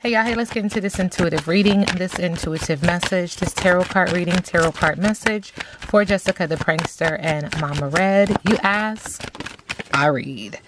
Hey y'all, hey, let's get into this intuitive reading, this intuitive message, this tarot card reading, tarot card message for Jessika the Prankster and Mama Red. You ask, I read.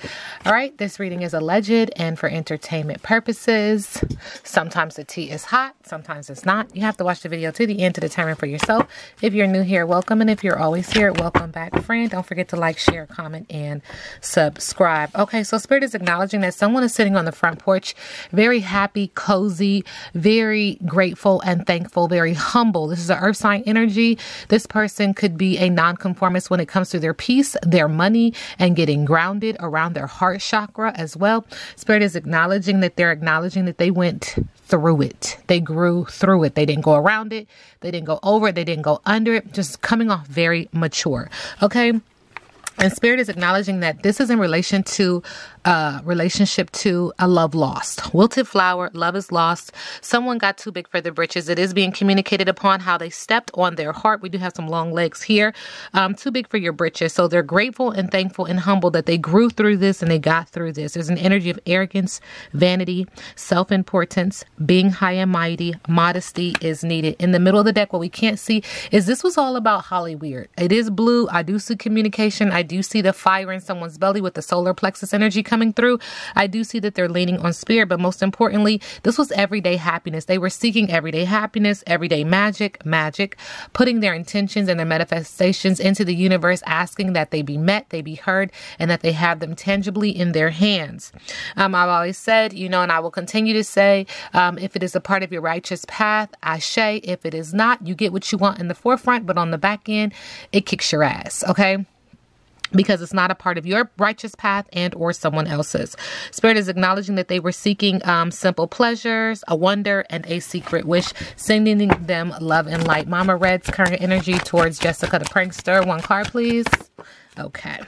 All right, this reading is alleged and for entertainment purposes. Sometimes the tea is hot, sometimes it's not. You have to watch the video to the end to determine for yourself. If you're new here, welcome. And if you're always here, welcome back, friend. Don't forget to like, share, comment, and subscribe. Okay, so Spirit is acknowledging that someone is sitting on the front porch, very happy, cozy, very grateful and thankful, very humble. This is an earth sign energy. This person could be a nonconformist when it comes to their peace, their money, and getting grounded around their heart chakra as well. Spirit is acknowledging that they went through it. They grew through it. They didn't go around it. They didn't go over it. They didn't go under it. Just coming off very mature. Okay. And Spirit is acknowledging that this is in relationship to a love lost. Wilted flower, love is lost. Someone got too big for their britches. It is being communicated upon how they stepped on their heart. We do have some long legs here. Too big for your britches. So they're grateful and thankful and humble that they grew through this and they got through this. There's an energy of arrogance, vanity, self-importance, being high and mighty. Modesty is needed. In the middle of the deck, what we can't see is this was all about Hollyweird. It is blue. I do see communication. I do see the fire in someone's belly with the solar plexus energy coming through. I do see that they're leaning on spirit, but most importantly, this was everyday happiness. They were seeking everyday happiness, everyday magic, putting their intentions and their manifestations into the universe, asking that they be met, they be heard, and that they have them tangibly in their hands. I've always said, and I will continue to say, if it is a part of your righteous path, ashe. If it is not, you get what you want in the forefront, but on the back end, it kicks your ass. Okay. Because it's not a part of your righteous path and or someone else's. Spirit is acknowledging that they were seeking simple pleasures, a wonder, and a secret wish, sending them love and light. Mama Red's current energy towards Jessika the Prankster. One card, please. Okay.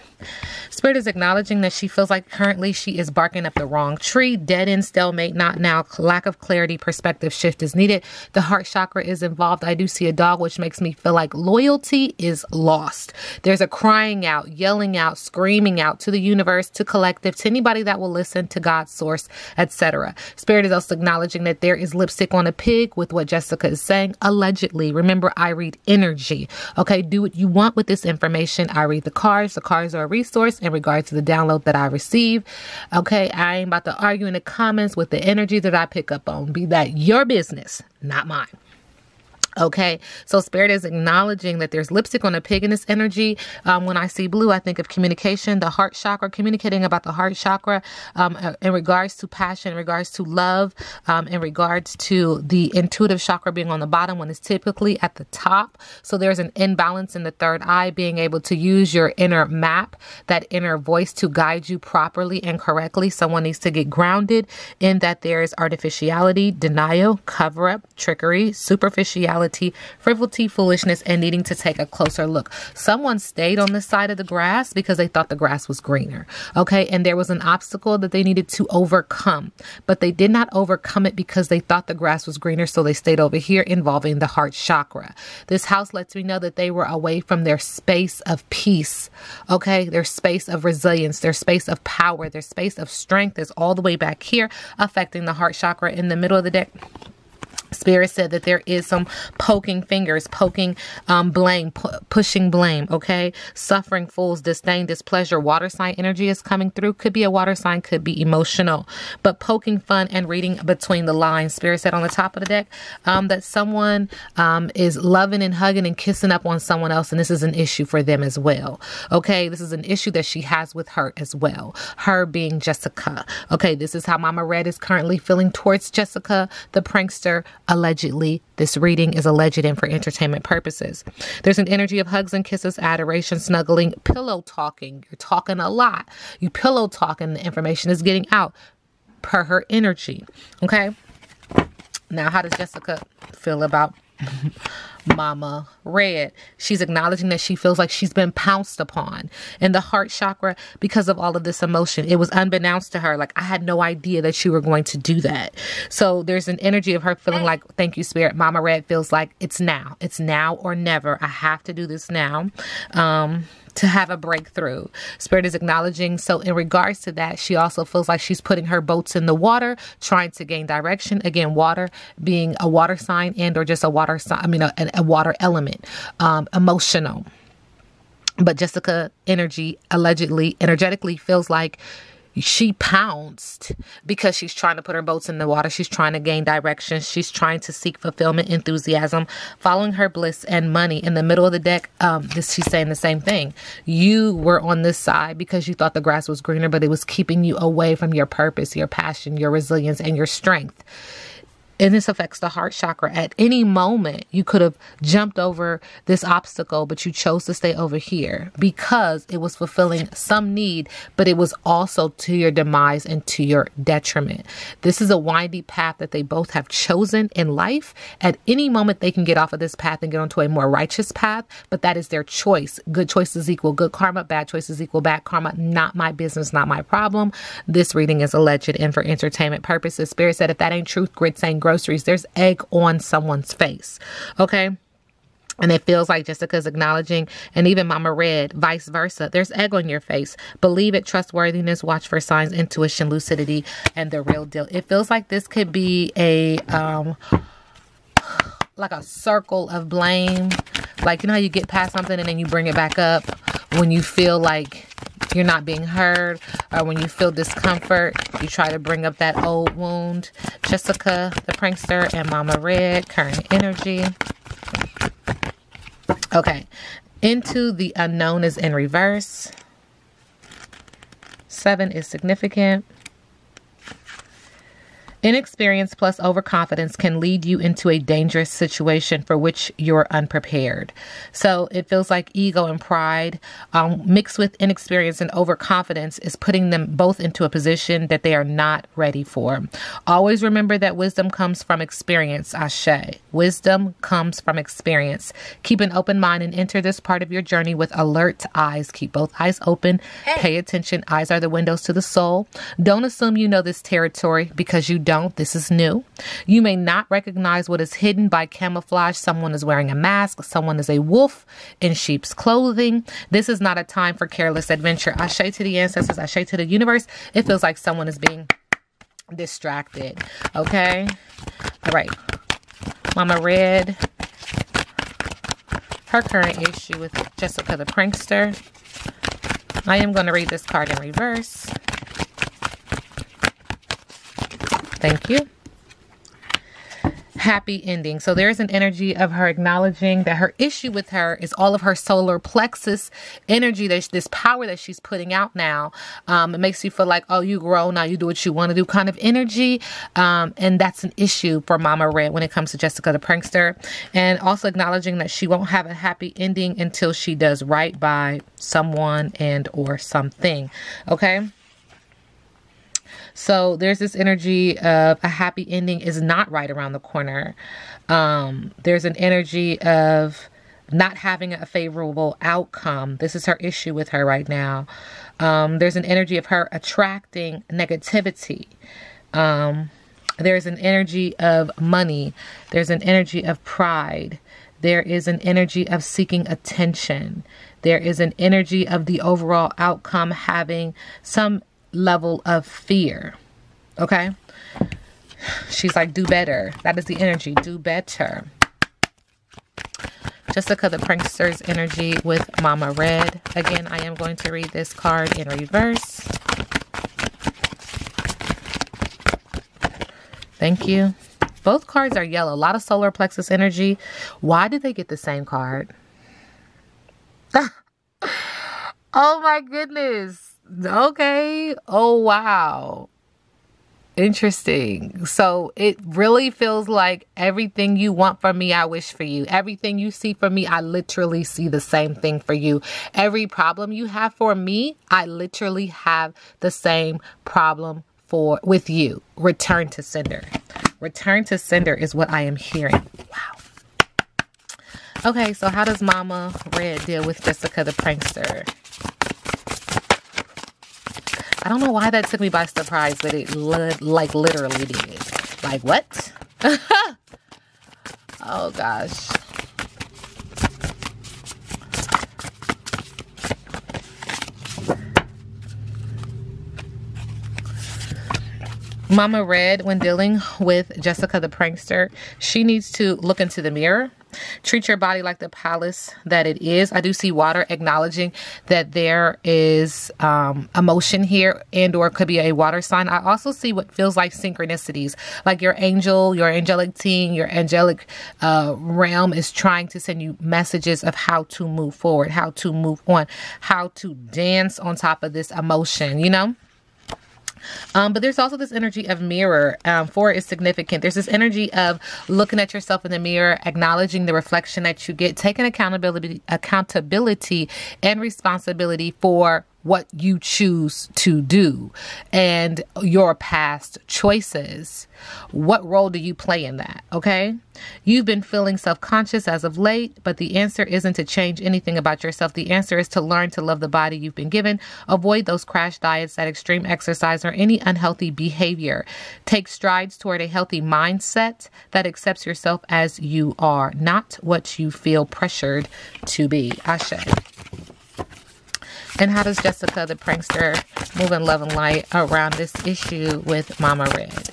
Spirit is acknowledging that she feels like currently she is barking up the wrong tree. Dead end, stalemate, not now. Lack of clarity, perspective shift is needed. The heart chakra is involved. I do see a dog, which makes me feel like loyalty is lost. There's a crying out, yelling out, screaming out to the universe, to collective, to anybody that will listen, to God's source, etc. Spirit is also acknowledging that there is lipstick on a pig with what Jessika is saying. Allegedly. Remember, I read energy. Okay, do what you want with this information. I read the cards. The cards are a resource in regards to the download that I receive. Okay, I ain't about to argue in the comments with the energy that I pick up on. Be that your business, not mine. Okay, so Spirit is acknowledging that there's lipstick on a pig in this energy. When I see blue, I think of communication, the heart chakra, communicating about the heart chakra in regards to passion, in regards to love, in regards to the intuitive chakra being on the bottom when it's typically at the top. So there's an imbalance in the third eye, being able to use your inner map, that inner voice to guide you properly and correctly. Someone needs to get grounded in that there is artificiality, denial, cover up, trickery, superficiality, frivolity, foolishness, and needing to take a closer look. Someone stayed on the side of the grass because they thought the grass was greener. Okay. And there was an obstacle that they needed to overcome, but they did not overcome it because they thought the grass was greener. So they stayed over here, involving the heart chakra. This house lets me know that they were away from their space of peace. Okay. Their space of resilience, their space of power, their space of strength is all the way back here, affecting the heart chakra in the middle of the deck. Spirit said that there is some poking fingers, poking blame, pushing blame, okay? Suffering, fools, disdain, displeasure. Water sign energy is coming through. Could be a water sign, could be emotional. But poking fun and reading between the lines. Spirit said on the top of the deck that someone is loving and hugging and kissing up on someone else, and this is an issue for them as well, okay? This is an issue that she has with her as well. Her being Jessika. Okay, this is how Mama Red is currently feeling towards Jessika the Prankster. Allegedly, this reading is alleged and for entertainment purposes. There's an energy of hugs and kisses, adoration, snuggling, pillow talking. You're talking a lot. You pillow talking. The information is getting out per her energy. Okay. Now, how does Jessika feel about Mama Red. She's acknowledging that she feels like she's been pounced upon in the heart chakra because of all of this emotion. It was unbeknownst to her. Like, I had no idea that you were going to do that. So there's an energy of her feeling like, thank you, Spirit. Mama Red feels like it's now. It's now or never. I have to do this now. To have a breakthrough. Spirit is acknowledging. So in regards to that, she also feels like she's putting her boats in the water, trying to gain direction. Again, water being a water sign and or just a water sign. I mean, a water element, emotional. But Jessica energetically feels like she pounced because she's trying to put her boats in the water. She's trying to gain direction. She's trying to seek fulfillment, enthusiasm, following her bliss and money. In the middle of the deck, she's saying the same thing. You were on this side because you thought the grass was greener, but it was keeping you away from your purpose, your passion, your resilience, and your strength. And this affects the heart chakra. At any moment, you could have jumped over this obstacle, but you chose to stay over here because it was fulfilling some need, but it was also to your demise and to your detriment. This is a windy path that they both have chosen in life. At any moment, they can get off of this path and get onto a more righteous path, but that is their choice. Good choices equal good karma. Bad choices equal bad karma. Not my business, not my problem. This reading is alleged and for entertainment purposes. Spirit said, if that ain't truth, grid saying groceries, there's egg on someone's face. Okay. And it feels like Jessica's acknowledging, and even Mama Red, vice versa. There's egg on your face. Believe it, trustworthiness, watch for signs, intuition, lucidity, and the real deal. It feels like this could be a, like a circle of blame. Like, you know how you get past something and then you bring it back up when you feel like you're not being heard, or when you feel discomfort, you try to bring up that old wound. Jessika the Prankster and Mama Red, current energy. Okay, into the unknown is in reverse. 7 is significant. Inexperience plus overconfidence can lead you into a dangerous situation for which you're unprepared. So it feels like ego and pride mixed with inexperience and overconfidence is putting them both into a position that they are not ready for. Always remember that wisdom comes from experience, Ashe. Wisdom comes from experience. Keep an open mind and enter this part of your journey with alert eyes. Keep both eyes open. Pay attention. Eyes are the windows to the soul. Don't assume you know this territory because you don't. This is new. You may not recognize what is hidden by camouflage. Someone is wearing a mask. Someone is a wolf in sheep's clothing. This is not a time for careless adventure. Ashe to the ancestors. Ashe to the universe. It feels like someone is being distracted. Okay. All right. Mama Red. Her current issue with Jessika the Prankster. I am going to read this card in reverse. Thank you. Happy ending. So there's an energy of her acknowledging that her issue with her is all of her solar plexus energy, this power that she's putting out now. It makes you feel like, oh, you grow, now you do what you want to do kind of energy. And that's an issue for Mama Red when it comes to Jessika the Prankster. And also acknowledging that she won't have a happy ending until she does right by someone and or something. Okay. So there's this energy of a happy ending is not right around the corner. There's an energy of not having a favorable outcome. This is her issue with her right now. There's an energy of her attracting negativity. There's an energy of money. There's an energy of pride. There is an energy of seeking attention. There is an energy of the overall outcome having some level of fear. Okay. She's like, do better. That is the energy. Do better. Jessika the Prankster's energy with Mama Red. Again, I am going to read this card in reverse. Thank you. Both cards are yellow. A lot of solar plexus energy. Why did they get the same card? Oh my goodness. Okay. Oh, wow. Interesting. So it really feels like everything you want from me, I wish for you. Everything you see from me, I literally see the same thing for you. Every problem you have for me, I literally have the same problem with you. Return to sender. Return to sender is what I am hearing. Wow. Okay, so how does Mama Red deal with Jessika the Prankster? I don't know why that took me by surprise, but it like literally did. Like what? Oh gosh. Mama Red, when dealing with Jessika the Prankster, she needs to look into the mirror. Treat your body like the palace that it is. I do see water, acknowledging that there is emotion here, and or could be a water sign. I also see what feels like synchronicities, like your angel, your angelic team, your angelic realm is trying to send you messages of how to move forward, how to move on, how to dance on top of this emotion, you know? But there's also this energy of mirror. 4 is significant. There's this energy of looking at yourself in the mirror, acknowledging the reflection that you get, taking accountability and responsibility for what you choose to do and your past choices. What role do you play in that? Okay. You've been feeling self-conscious as of late, but the answer isn't to change anything about yourself. The answer is to learn to love the body you've been given. Avoid those crash diets, that extreme exercise, or any unhealthy behavior. Take strides toward a healthy mindset that accepts yourself as you are, not what you feel pressured to be. Ashe. And how does Jessika the Prankster move in love and light around this issue with Mama Red?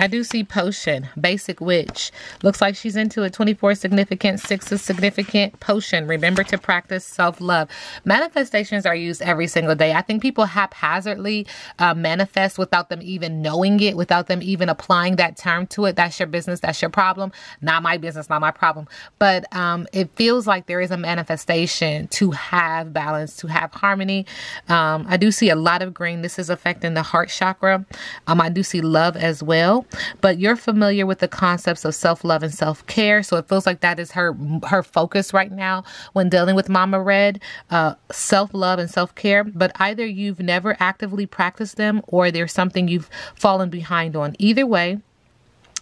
I do see potion, basic witch. Looks like she's into it. 24 significant, 6 is significant. Potion. Remember to practice self-love. Manifestations are used every single day. I think people haphazardly manifest without them even knowing it, without them even applying that term to it. That's your business. That's your problem. Not my business, not my problem. But it feels like there is a manifestation to have balance, to have harmony. I do see a lot of green. This is affecting the heart chakra. I do see love as well. But you're familiar with the concepts of self-love and self-care. So it feels like that is her focus right now when dealing with Mama Red, self-love and self-care. But either you've never actively practiced them or there's something you've fallen behind on. Either way,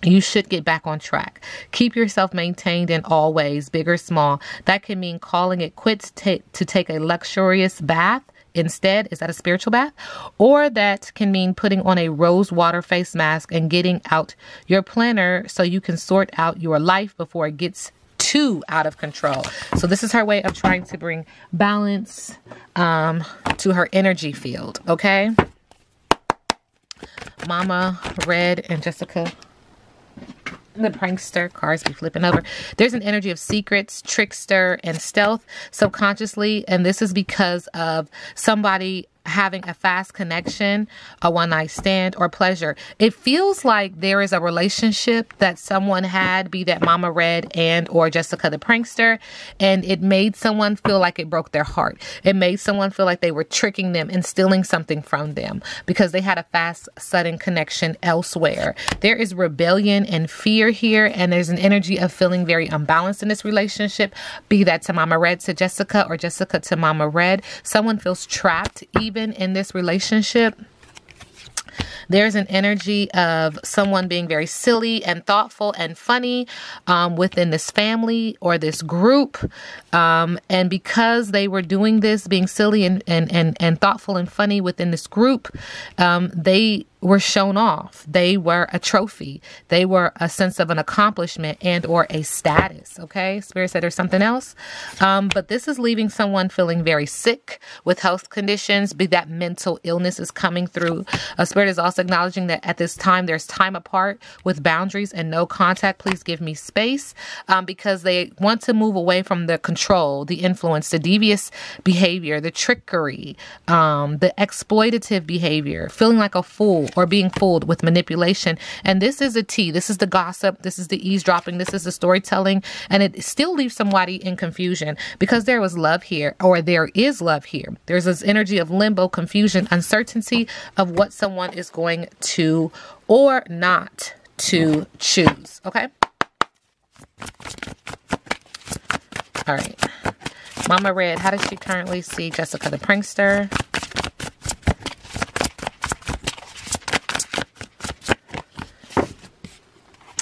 you should get back on track. Keep yourself maintained in all ways, big or small. That can mean calling it quits to take a luxurious bath instead. Is that a spiritual bath? Or that can mean putting on a rose water face mask and getting out your planner so you can sort out your life before it gets too out of control. So this is her way of trying to bring balance to her energy field. Okay. Mama Red and Jessika the Prankster, cards be flipping over. There's an energy of secrets, trickster, and stealth subconsciously. And this is because of somebody having a fast connection, a one-night stand, or pleasure. It feels like there is a relationship that someone had, be that Mama Red and or Jessika the Prankster, and it made someone feel like it broke their heart. It made someone feel like they were tricking them and stealing something from them because they had a fast, sudden connection elsewhere. There is rebellion and fear here, and there's an energy of feeling very unbalanced in this relationship, be that to Mama Red to Jessika or Jessika to Mama Red. Someone feels trapped even in this relationship. There's an energy of someone being very silly and thoughtful and funny within this family or this group. And because they were doing this, being silly and thoughtful and funny within this group, they were shown off. They were a trophy. They were a sense of an accomplishment and or a status. Okay. Spirit said there's something else. But this is leaving someone feeling very sick with health conditions, be that mental illness is coming through. Spirit is also acknowledging that at this time, there's time apart with boundaries and no contact. Please give me space because they want to move away from the control, the influence, the devious behavior, the trickery, the exploitative behavior, feeling like a fool or being fooled with manipulation. And this is a tea. This is the gossip. This is the eavesdropping. This is the storytelling. And it still leaves somebody in confusion because there was love here, or there is love here. There's this energy of limbo, confusion, uncertainty of what someone is going to or not to choose. Okay. All right. Mama Red, how does she currently see Jessika the Prankster?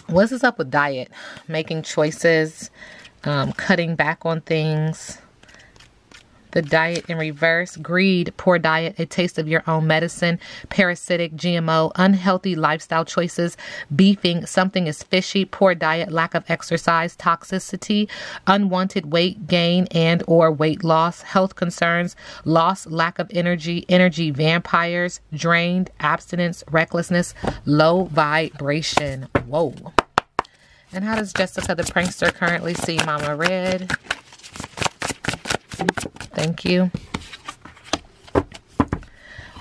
What is up with diet? Making choices, cutting back on things. The diet in reverse. Greed, poor diet, a taste of your own medicine. Parasitic, GMO, unhealthy lifestyle choices. Beefing, something is fishy. Poor diet, lack of exercise. Toxicity, unwanted weight gain and or weight loss. Health concerns, loss, lack of energy. Energy vampires, drained, abstinence, recklessness, low vibration. Whoa. And how does Jessika the Prankster currently see Mama Red? Thank you. All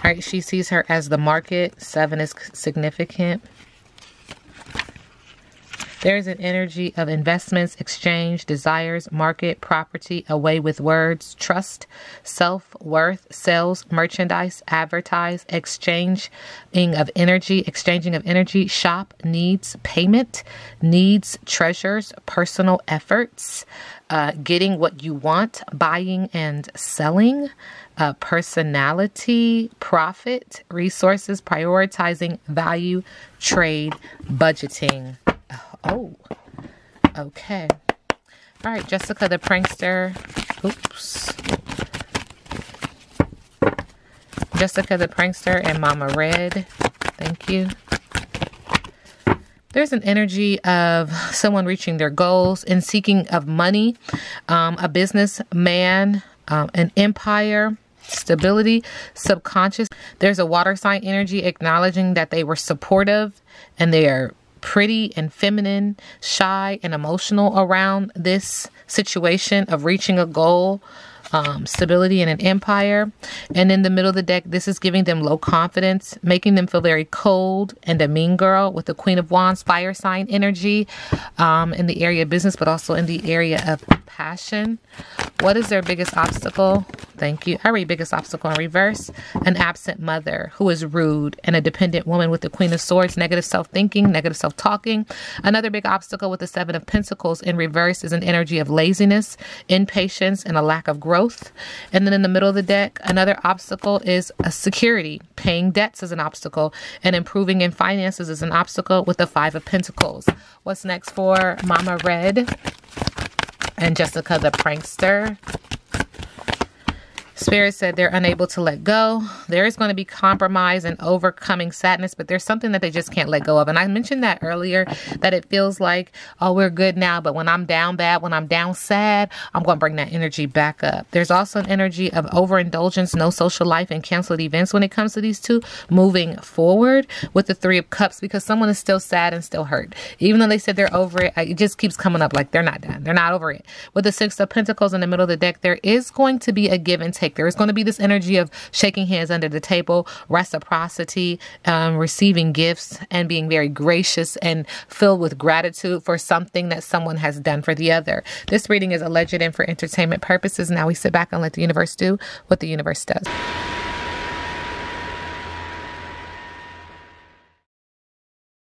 right, she sees her as the market. 7 is significant. There is an energy of investments, exchange, desires, market, property, away with words, trust, self-worth, sales, merchandise, advertise, exchanging of energy, shop, needs, payment, needs, treasures, personal efforts, getting what you want, buying and selling, personality, profit, resources, prioritizing, value, trade, budgeting. Oh, okay. All right, Jessika the Prankster. Oops. Jessika the Prankster and Mama Red. Thank you. There's an energy of someone reaching their goals and seeking of money, a businessman, an empire, stability, subconscious. There's a water sign energy acknowledging that they were supportive and they are pretty and feminine, shy and emotional around this situation of reaching a goal, stability and an empire. And in the middle of the deck, this is giving them low confidence, making them feel very cold and a mean girl with the Queen of Wands, fire sign energy in the area of business, but also in the area of passion. What is their biggest obstacle? Thank you. I read biggest obstacle in reverse. An absent mother who is rude and a dependent woman with the Queen of Swords, negative self-thinking, negative self-talking. Another big obstacle with the 7 of Pentacles in reverse is an energy of laziness, impatience, and a lack of growth. And then in the middle of the deck, another obstacle is a security. Paying debts is an obstacle, and improving in finances is an obstacle with the 5 of Pentacles. What's next for Mama Red and Jessika the Prankster? Spirit said they're unable to let go. There is going to be compromise and overcoming sadness, but there's something that they just can't let go of. And I mentioned that earlier, that it feels like, oh, we're good now, but when I'm down bad, when I'm down sad, I'm going to bring that energy back up. There's also an energy of overindulgence, no social life, and canceled events when it comes to these two, moving forward with the 3 of Cups, because someone is still sad and still hurt. Even though they said they're over it, it just keeps coming up like they're not done. They're not over it. With the 6 of Pentacles in the middle of the deck, there is going to be a give and take. There is going to be this energy of shaking hands under the table, reciprocity, receiving gifts, and being very gracious and filled with gratitude for something that someone has done for the other. This reading is alleged and for entertainment purposes. Now we sit back and let the universe do what the universe does.